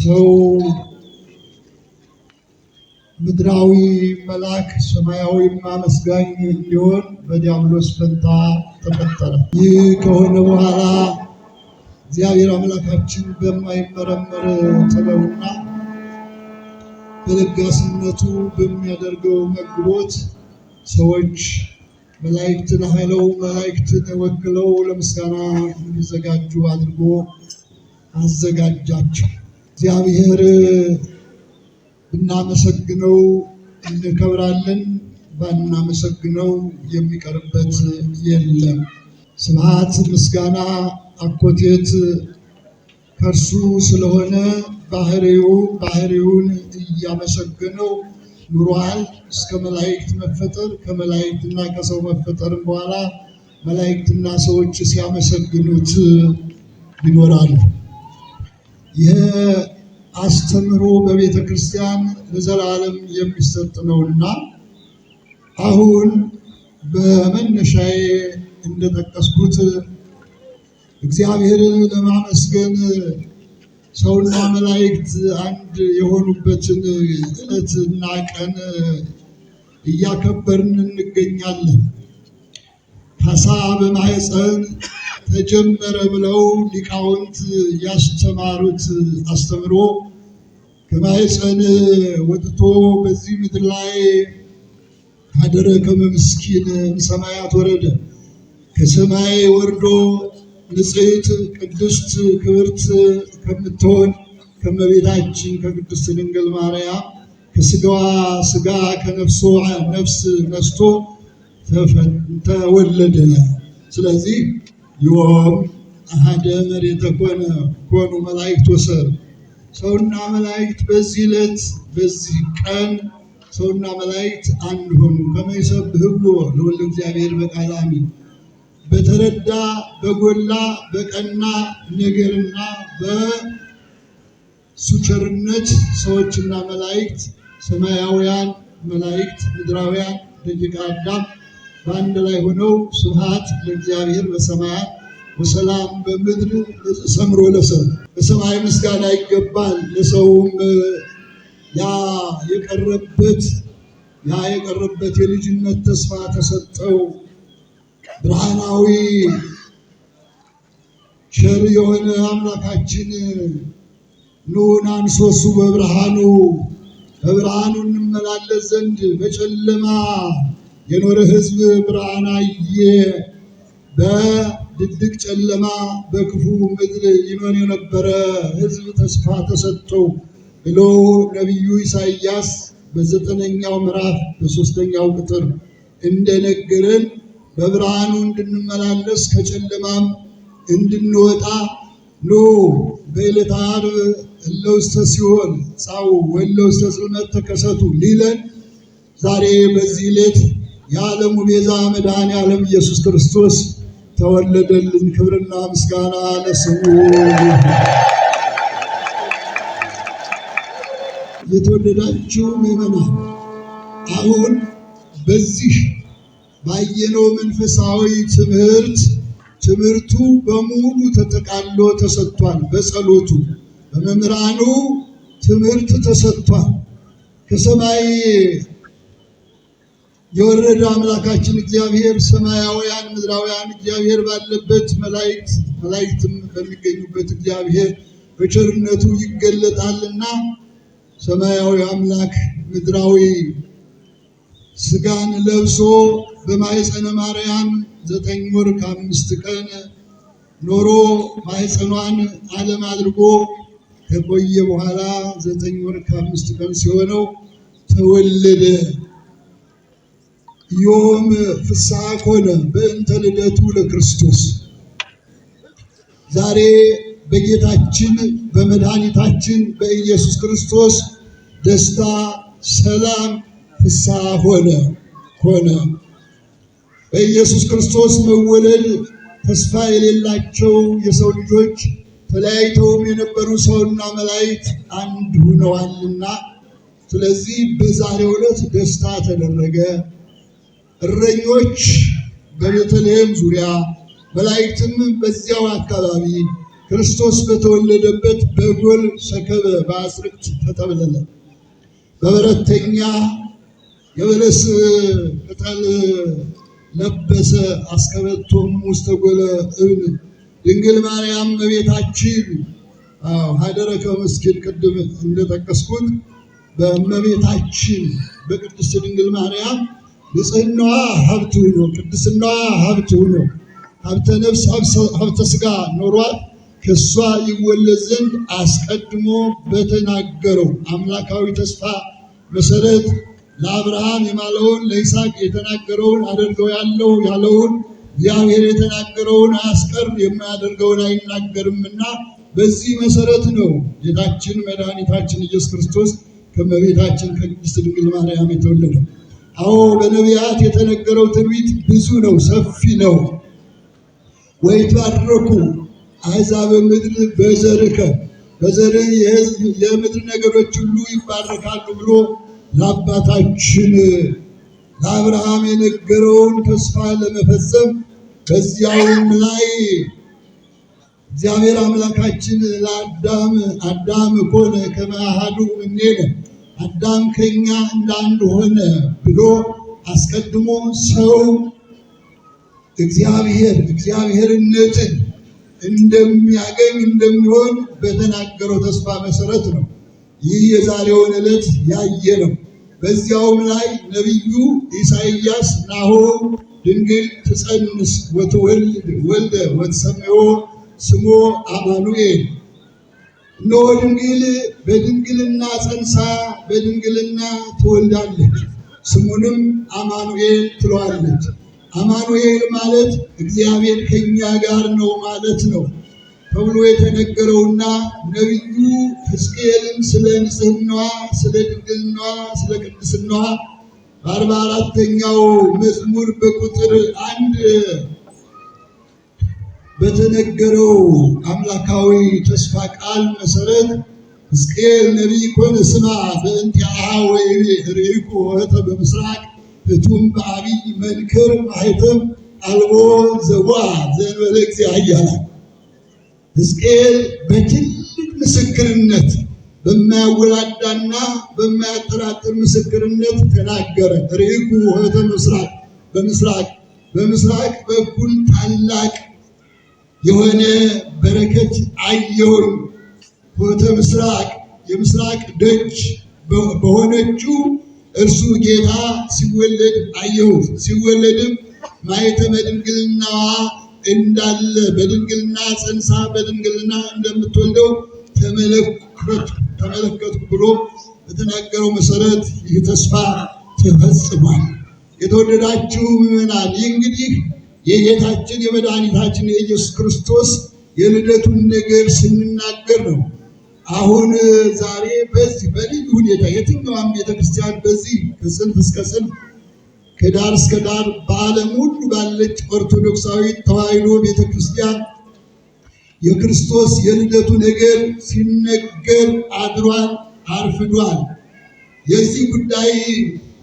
ሰው ምድራዊ መልአክ ሰማያዊ አመስጋኝ እንዲሆን በዲያብሎስ ፈንታ ተፈጠረ። ይህ ከሆነ በኋላ እግዚአብሔር አምላካችን በማይመረመር ጥበቡና በለጋስነቱ በሚያደርገው መግቦት ሰዎች መላእክትን ኃይለው መላእክትን ወክለው ለምስጋና እንዲዘጋጁ አድርጎ አዘጋጃቸው። እግዚአብሔር ብናመሰግነው እንከብራለን፣ ባናመሰግነው የሚቀርበት የለም። ስብሐት ምስጋና አኮቴት ከእርሱ ስለሆነ ባህሪውን እያመሰገነው ኑሯል እስከ መላእክት መፈጠር። ከመላእክትና ከሰው መፈጠር በኋላ መላእክትና ሰዎች ሲያመሰግኑት ይኖራሉ። ይህ አስተምሮ በቤተ ክርስቲያን ለዘላለም የሚሰጥ ነውና አሁን በመነሻዬ እንደጠቀስኩት እግዚአብሔርን ለማመስገን ሰውና መላእክት አንድ የሆኑበትን ዕለትና ቀን እያከበርን እንገኛለን። ፋሳ በማኅፀን ተጀመረ ብለው ሊቃውንት ያስተማሩት አስተምሮ ከማኅፀን ወጥቶ በዚህ ምድር ላይ አደረ ከመ ምስኪን እምሰማያት ወረደ፣ ከሰማይ ወርዶ ንጽሕት ቅድስት ክብርት ከምትሆን ከእመቤታችን ከቅድስት ድንግል ማርያም ከሥጋዋ ሥጋ ከነፍሷ ነፍስ ነስቶ ተወለደ። ስለዚህ ዮም አሐደ መሬተ ኮኑ መላእክት ወሰብእ፣ ሰውና መላእክት በዚህ ዕለት በዚህ ቀን ሰውና መላእክት አንድ ሆኑ። ከመ ይሰብሕዎ ለወልደ እግዚአብሔር በቃለ አሚን። በተረዳ በጎላ በቀና ነገርና በሱ ቸርነት ሰዎችና መላእክት ሰማያውያን መላእክት ምድራውያን ደቂቀ አዳም በአንድ ላይ ሆነው ስብሐት ለእግዚአብሔር በሰማያት ወሰላም በምድር ሰምሮ ለሰብእ። በሰማይ ምስጋና ይገባል፣ ለሰውም ያ የቀረበት የልጅነት ተስፋ ተሰጠው። ብርሃናዊ ቸር የሆነ አምላካችን ኑና አንሶሱ በብርሃኑ እንመላለስ ዘንድ በጨለማ የኖረ ሕዝብ ብርሃን አየ፣ በድቅድቅ ጨለማ በክፉ ምድር ይኖር የነበረ ሕዝብ ተስፋ ተሰጠው ብሎ ነቢዩ ኢሳይያስ በ9ኛው ምዕራፍ በ3ኛው ቁጥር እንደነገረን በብርሃኑ እንድንመላለስ ከጨለማም እንድንወጣ ኑ በዕለተ ዓርብ እለ ውስተ ሲኦል ጻኡ ወእለ ውስተ ጽልመት ተከሰቱ ሊለን ዛሬ በዚህ ዕለት የዓለሙ ቤዛ መድኃኔ ዓለም ኢየሱስ ክርስቶስ ተወለደልን። ክብርና ምስጋና ለስሙ። የተወደዳችሁ ምዕመናን፣ አሁን በዚህ ባየነው መንፈሳዊ ትምህርቱ በሙሉ ተጠቃሎ ተሰጥቷል። በጸሎቱ በመምህራኑ ትምህርት ተሰጥቷል። ከሰማይ የወረደ አምላካችን እግዚአብሔር ሰማያውያን ምድራውያን እግዚአብሔር ባለበት መላእክትም በሚገኙበት እግዚአብሔር በቸርነቱ ይገለጣልና ሰማያዊ አምላክ ምድራዊ ሥጋን ለብሶ በማኅፀነ ማርያም 9 ወር ከ5 ቀን ኖሮ ማኅፀኗን ዓለም አድርጎ ከቆየ በኋላ 9 ወር ከ5 ቀን ሲሆነው ተወለደ። ዮም ፍስሐ ኮነ በእንተ ልደቱ ለክርስቶስ። ዛሬ በጌታችን በመድኃኒታችን በኢየሱስ ክርስቶስ ደስታ፣ ሰላም፣ ፍስሐ ሆነ። በኢየሱስ ክርስቶስ መወለድ ተስፋ የሌላቸው የሰው ልጆች ተለያይተውም የነበሩ ሰውና መላእክት አንድ ሆነዋልና፣ ስለዚህ በዛሬው ዕለት ደስታ ተደረገ። እረኞች በቤተልሔም ዙሪያ መላእክትም በዚያው አካባቢ ክርስቶስ በተወለደበት በጎል ሰከበ በአስርቅት ተጠብለለ። በበረተኛ የበለስ ቅጠል ለበሰ አስከበቶም ውስተ ጎለ እብን ድንግል ማርያም እመቤታችን ሀደረ ከመስጊድ ቅድም እንደጠቀስኩት በእመቤታችን በቅድስት ድንግል ማርያም ንጽሕናዋ ሀብት ሆኖ ቅድስናዋ ሀብት ሆኖ ሀብተ ነፍስ ሀብተ ሥጋ ኖሯት ከሷ ይወለድ ዘንድ አስቀድሞ በተናገረው አምላካዊ ተስፋ መሰረት ለአብርሃም የማለውን ለይስሐቅ የተናገረውን አደርገው ያለውን እግዚአብሔር የተናገረውን አያስቀር የማያደርገውን አይናገርምና በዚህ መሰረት ነው ጌታችን መድኃኒታችን ኢየሱስ ክርስቶስ ከእመቤታችን ከቅድስት ድንግል ማርያም የተወለደው። አዎ በነቢያት የተነገረው ትንቢት ብዙ ነው፣ ሰፊ ነው። ወይትባረኩ አሕዛበ ምድር በዘርከ በዘርህ የምድር ነገሮች ሁሉ ይባረካሉ ብሎ ለአባታችን ለአብርሃም የነገረውን ተስፋ ለመፈጸም በዚያውም ላይ እግዚአብሔር አምላካችን ለአዳም ኮነ ከመ አሐዱ እምኔነ አዳም ከኛ እንዳንድ ሆነ ብሎ አስቀድሞ ሰው እግዚአብሔርነትን እንደሚያገኝ እንደሚሆን በተናገረው ተስፋ መሰረት ነው ይህ የዛሬውን ዕለት ያየ ነው። በዚያውም ላይ ነቢዩ ኢሳይያስ ናሆ ድንግል ትጸንስ ወትወልድ ወልደ ወትሰምዮ ስሞ አማኑኤል፣ እነሆ ድንግል በድንግልና ጸንሳ በድንግልና ትወልዳለች፣ ስሙንም አማኑኤል ትለዋለች። አማኑኤል ማለት እግዚአብሔር ከኛ ጋር ነው ማለት ነው ተብሎ የተነገረውና ነቢዩ ሕዝቅኤልን ስለ ንጽሕናዋ፣ ስለ ድንግልናዋ፣ ስለ ቅድስናዋ በ44ኛው መዝሙር በቁጥር 1 በተነገረው አምላካዊ ተስፋ ቃል መሰረት ሕዝቅኤል ነቢይ ኮነ ስማ በእንቲአሃ ወይቤ ርኢኩ ኆኅተ በምስራቅ ፍቱም በአቢይ መንክር ማኅተም አልቦ ዘወአ ዘእንበለ እግዚአብሔር። ሕዝቅኤል በትልቅ ምስክርነት በማያወላዳና በማያጠራጥር ምስክርነት ተናገረ። ርኢኩ ኆኅተ በምስራቅ በኩል ታላቅ የሆነ በረከት አየሁኝ። ኆኅተ ምስራቅ የምስራቅ ደጅ በሆነችው እርሱ ጌታ ሲወለድ አየሁት። ሲወለድም ማኅተመ ድንግልናዋ እንዳለ በድንግልና ጸንሳ በድንግልና እንደምትወልደው ተመለከትኩ ብሎ በተናገረው መሰረት ይህ ተስፋ ተፈጽሟል። የተወደዳችሁ ምዕመናን፣ ይህ እንግዲህ የጌታችን የመድኃኒታችን የኢየሱስ ክርስቶስ የልደቱን ነገር ስንናገር ነው። አሁን ዛሬ በዚህ በልዩ ሁኔታ የትኛውም ቤተክርስቲያን በዚህ ከጽንፍ እስከ ጽንፍ ከዳር እስከ ዳር በዓለም ሁሉ ባለች ኦርቶዶክሳዊ ተዋሕዶ ቤተክርስቲያን የክርስቶስ የልደቱ ነገር ሲነገር አድሯል፣ አርፍዷል። የዚህ ጉዳይ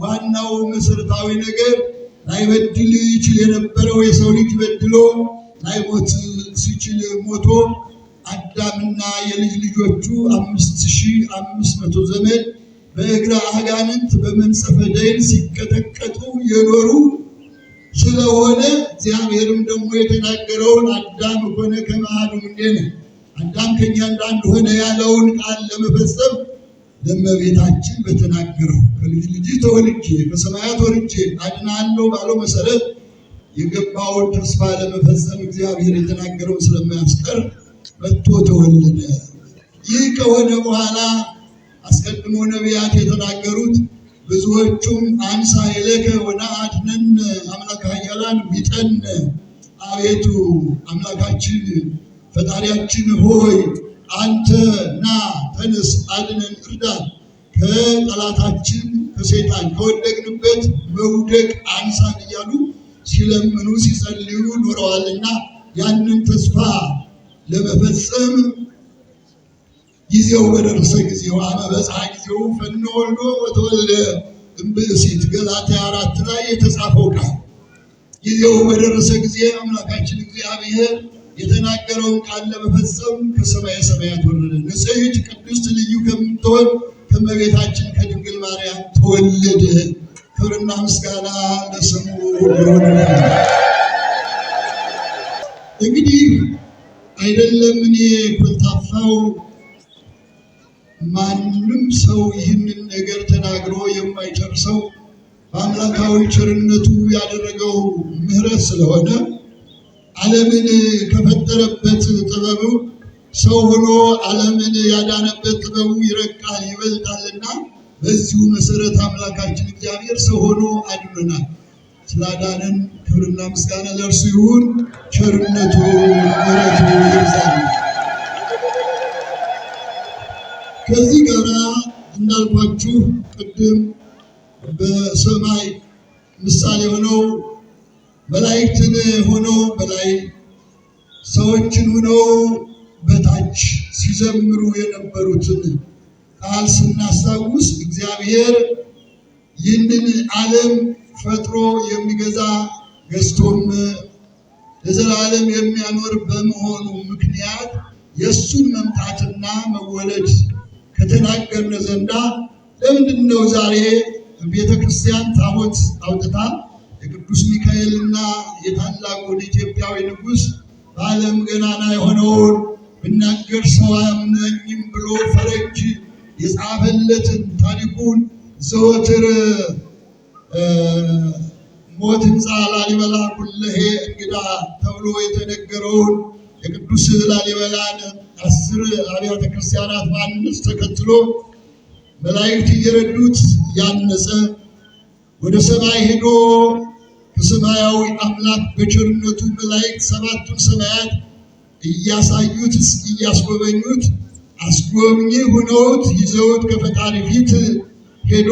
ዋናው መሰረታዊ ነገር ላይበድል ይችል የነበረው የሰው ልጅ በድሎ ላይሞት ሲችል ሞቶ አዳምና የልጅ ልጆቹ 5500 ዘመን በእግረ አጋንንት በመንጸፈ ደይን ሲቀጠቀጡ የኖሩ ስለሆነ እግዚአብሔርም ደግሞ የተናገረውን አዳም ሆነ ከመ አሐዱ እምኔነ አዳም ከኛ እንዳንድ ሆነ ያለውን ቃል ለመፈጸም ለእመቤታችን በተናገረው ከልጅ ልጅ ተወልጄ ከሰማያት ወርጄ አድናለሁ ባለው መሰረት የገባውን ተስፋ ለመፈጸም እግዚአብሔር የተናገረውን ስለማያስቀር መጥቶ ተወለደ። ይህ ከሆነ በኋላ አስቀድሞ ነቢያት የተናገሩት ብዙዎቹም አንሳ ይለከ ወነአድኅነነ አምላከ ኃያላን ቢጠነ፣ አቤቱ አምላካችን ፈጣሪያችን ሆይ አንተ ና ተነስ አድነን እርዳን፣ ከጠላታችን ከሰይጣን ከወደቅንበት መውደቅ አንሳን እያሉ ሲለምኑ ሲጸልዩ ኖረዋልና ያንን ተስፋ ለመፈጸም ጊዜው በደረሰ ጊዜው አመበጽሐ ጊዜው ፈኖ ወልዶ ወተወልደ እምብእሲት ገላትያ 4 ላይ የተጻፈው ቃል ጊዜው በደረሰ ጊዜ አምላካችን እግዚአብሔር የተናገረውን ቃል ለመፈጸም ከሰማየ ሰማያት ወረደ። ንጽሕት ቅድስት ልዩ ከምትሆን ከእመቤታችን ከድንግል ማርያም ተወለደ። ክብርና ምስጋና ለስሙ ይሁን። እንግዲህ አይደለም እኔ ኮልታፋው ማንም ሰው ይህንን ነገር ተናግሮ የማይጨርሰው በአምላካዊ ቸርነቱ ያደረገው ምሕረት ስለሆነ ዓለምን ከፈጠረበት ጥበቡ ሰው ሆኖ ዓለምን ያዳነበት ጥበቡ ይረቃል ይበልጣልና በዚሁ መሰረት አምላካችን እግዚአብሔር ሰው ሆኖ አድኖናል። ስላዳነን ክብርና ምስጋና ለእርሱ ይሁን። ቸርነቱ ምሕረቱ ይብዛል። ከዚህ ጋር እንዳልኳችሁ ቅድም በሰማይ ምሳሌ ሆነው መላእክትን ሆነው በላይ ሰዎችን ሆነው በታች ሲዘምሩ የነበሩትን ቃል ስናስታውስ እግዚአብሔር ይህንን ዓለም ፈጥሮ የሚገዛ ገዝቶም ለዘላለም የሚያኖር በመሆኑ ምክንያት የእሱን መምጣትና መወለድ ከተናገርን ዘንዳ ለምንድነው ዛሬ ቤተክርስቲያን ታቦት አውጥታ የቅዱስ ሚካኤልና የታላቁን ኢትዮጵያዊ ንጉሥ በዓለም ገናና የሆነውን ብናገር ሰው አያምነኝም ብሎ ፈረንጅ የጻፈለትን ታሪኩን ዘወትር ሞት ሕንፃ ላሊበላ ኩለሄ እንግዳ ተብሎ የተነገረውን የቅዱስ ላሊበላን 10 አብያተ ክርስቲያናት ማንነት ተከትሎ መላእክት እየረዱት ያነጸ ወደ ሰማይ ሄዶ ከሰማያዊ አምላክ በቸርነቱ መላእክት 7ቱን ሰማያት እያሳዩት እያስጎበኙት አስጎብኚ ሆነውት ይዘውት ከፈጣሪ ፊት ሄዶ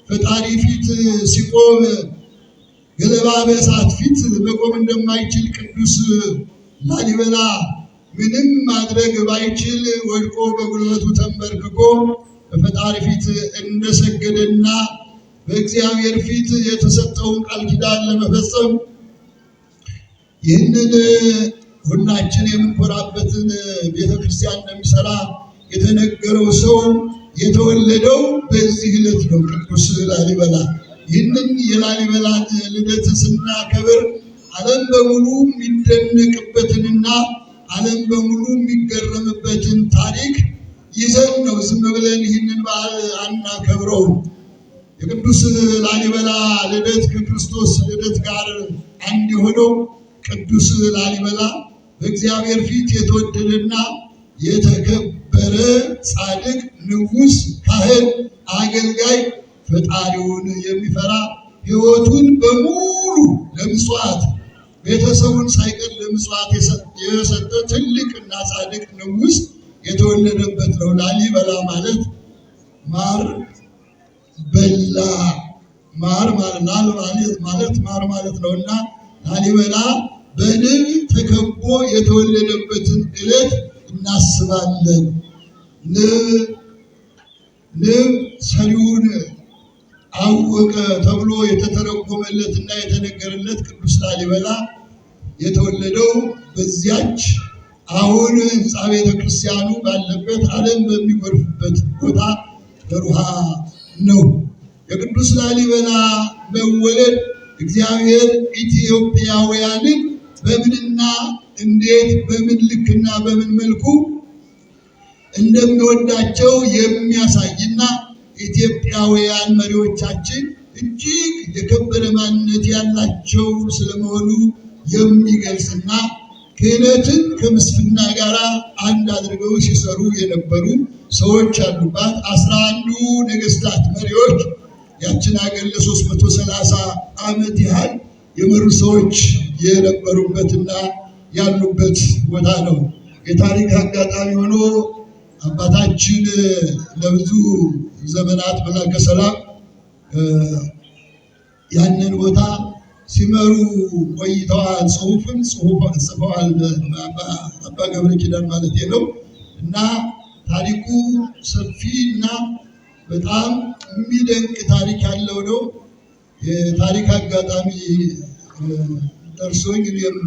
ፈጣሪ ፊት ሲቆም ገለባ በእሳት ፊት መቆም እንደማይችል ቅዱስ ላሊበላ ምንም ማድረግ ባይችል ወድቆ በጉልበቱ ተንበርክኮ በፈጣሪ ፊት እንደሰገደና በእግዚአብሔር ፊት የተሰጠውን ቃል ኪዳን ለመፈጸም ይህንን ሁላችን የምንኮራበትን ቤተክርስቲያን እንደሚሰራ የተነገረው ሰው የተወለደው በዚህ ዕለት ነው። ቅዱስ ላሊበላ ይህንን የላሊበላን ልደት ስናከብር ዓለም በሙሉ የሚደነቅበትንና ዓለም በሙሉ የሚገረምበትን ታሪክ ይዘን ነው። ዝም ብለን ይህንን በዓል አናከብረው። የቅዱስ ላሊበላ ልደት ከክርስቶስ ልደት ጋር አንድ የሆነው ቅዱስ ላሊበላ በእግዚአብሔር ፊት የተወደደና የተከበረ ጻድቅ ንጉሥ፣ ካህን፣ አገልጋይ፣ ፈጣሪውን የሚፈራ ሕይወቱን በሙሉ ለምጽዋት ቤተሰቡን ሳይቀር ለምጽዋት የሰጠ ትልቅና ጻድቅ ንጉሥ የተወለደበት ነው። ላሊበላ ማለት ማር በላ ማር ማለት ማር ማለት ነውና ላሊበላ በንብ ተከቦ የተወለደበትን ዕለት እናስባለን። ንብ ሰሪውን አወቀ ተብሎ የተተረጎመለትና የተነገረለት ቅዱስ ላሊበላ የተወለደው በዚያች አሁን ሕንፃ ቤተ ክርስቲያኑ ባለበት ዓለም በሚጎርፍበት ቦታ በሩሃ ነው። የቅዱስ ላሊበላ መወለድ እግዚአብሔር ኢትዮጵያውያንን በምንና እንዴት በምን ልክና በምን መልኩ እንደሚወዳቸው የሚያሳይና ኢትዮጵያውያን መሪዎቻችን እጅግ የከበረ ማንነት ያላቸው ስለመሆኑ የሚገልጽና ክህነትን ከምስፍና ጋር አንድ አድርገው ሲሰሩ የነበሩ ሰዎች ያሉባት 11ዱ ነገስታት መሪዎች ያችን ሀገር ለ330 ዓመት ያህል የመሩ ሰዎች የነበሩበትና ያሉበት ቦታ ነው። የታሪክ አጋጣሚ ሆኖ አባታችን ለብዙ ዘመናት መላከ ሰላም ያንን ቦታ ሲመሩ ቆይተዋል። ጽሑፍን ጽፈዋል። አባ ገብረ ኪዳን ማለት ነው። እና ታሪኩ ሰፊና በጣም የሚደንቅ ታሪክ ያለው ነው። የታሪክ አጋጣሚ ደርሶኝ እኔም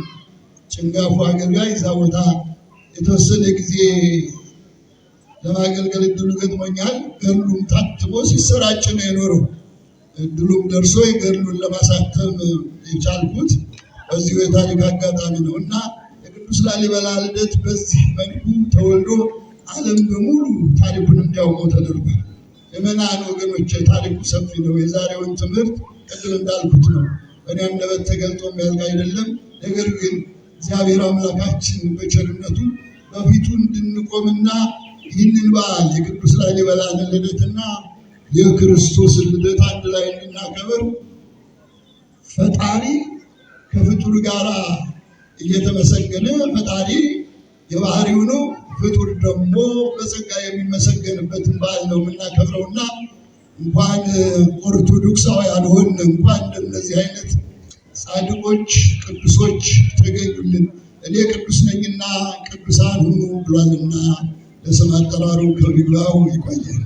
ጭንጋፉ አገልጋይ እዛ ቦታ የተወሰነ ጊዜ ለማገልገል እድሉ ገጥሞኛል። ገድሉም ታትሞ ሲሰራጭ ነው የኖረው። እድሉም ደርሶ ገድሉን ለማሳተም የቻልኩት በዚሁ የታሪክ አጋጣሚ ነው እና የቅዱስ ላሊበላ ልደት በዚህ መልኩ ተወልዶ ዓለም በሙሉ ታሪኩን እንዲያውቀው ተደርጓል። የመናን ወገኖች ታሪኩ ሰፊ ነው። የዛሬውን ትምህርት ቅድም እንዳልኩት ነው በእኔ አንደበት ተገልጦ የሚያልቅ አይደለም። ነገር ግን እግዚአብሔር አምላካችን በቸርነቱ በፊቱ እንድንቆምና ይህንን በዓል የቅዱስ ላሊበላን ልደትና የክርስቶስን ልደት አንድ ላይ እንድናከብር ፈጣሪ ከፍጡር ጋር እየተመሰገነ ፈጣሪ የባህሪው ነው፣ ፍጡር ደግሞ በጸጋ የሚመሰገንበትን በዓል ነው የምናከብረውና እንኳን ኦርቶዶክሳውያን ሆን እንኳን እንደነዚህ አይነት ጻድቆች ቅዱሶች ተገኙልን። እኔ ቅዱስ ነኝና ቅዱሳን ሁኑ ብሏልና ለስም አጠራሩ ክብር ይግባው። ይቆያል።